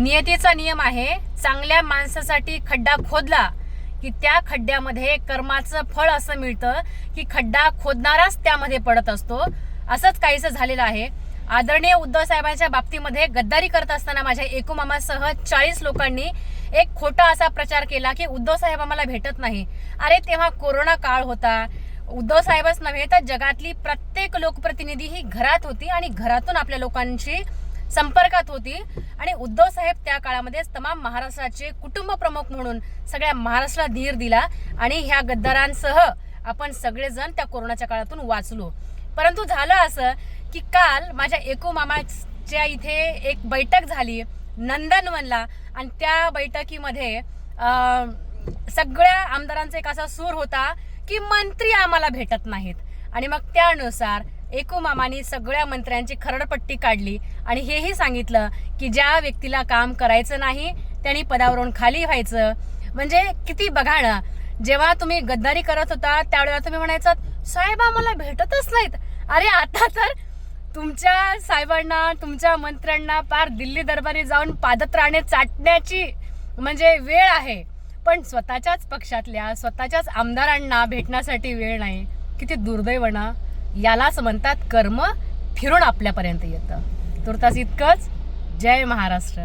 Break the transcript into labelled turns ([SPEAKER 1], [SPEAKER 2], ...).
[SPEAKER 1] नियतीचा नियम आहे, चांगल्या माणसासाठी खड्डा खोदला की त्या खड्ड्यामध्ये कर्माचं फळ असं मिळतं की खड्डा खोदणाराच त्यामध्ये पडत असतो. असंच काहीसं झालेलं आहे. आदरणीय उद्धव साहेबांच्या बाबतीमध्ये गद्दारी करत असताना माझ्या एकू मामासह 40 लोकांनी एक खोटा असा प्रचार केला की उद्धव साहेब आम्हाला भेटत नाही. अरे तेव्हा कोरोना काळ होता. उद्धव साहेबच नव्हे तर जगातली प्रत्येक लोकप्रतिनिधी ही घरात होती आणि घरातून आपल्या लोकांशी संपर्कात होती. आणि उद्धव साहेब त्या काळामध्ये तमाम महाराष्ट्राचे कुटुंब प्रमुख म्हणून सगळ्या महाराष्ट्राला धीर दिला आणि ह्या गद्दारांसह आपण सगळेजण त्या कोरोनाच्या काळातून वाचलो. परंतु झालं असं की काल माझ्या एकू मामाच्या इथे एक बैठक झाली नंदनवनला आणि त्या बैठकीमध्ये सगळ्या आमदारांचा एक असा सूर होता की मंत्री आम्हाला भेटत नाहीत. आणि मग त्यानुसार एकू मामानी सगळ्या मंत्र्यांची खरडपट्टी काढली आणि हेही सांगितलं की ज्या व्यक्तीला काम करायचं नाही त्यांनी पदावरून खाली व्हायचं. म्हणजे किती बघा ना, जेव्हा तुम्ही गद्दारी करत होता त्यावेळेला तुम्ही म्हणायचं साहेब आम्हाला भेटतच नाहीत. अरे आता तर तुमच्या साहेबांना तुमच्या मंत्र्यांना पार दिल्ली दरबारी जाऊन पादत्राणे चाटण्याची म्हणजे वेळ आहे, पण स्वतःच्याच पक्षातल्या स्वतःच्याच आमदारांना भेटण्यासाठी वेळ नाही. किती दुर्दैव ना. यालाच म्हणतात कर्म फिरून आपल्यापर्यंत येतं. तुर्तास इतकंच. जय महाराष्ट्र.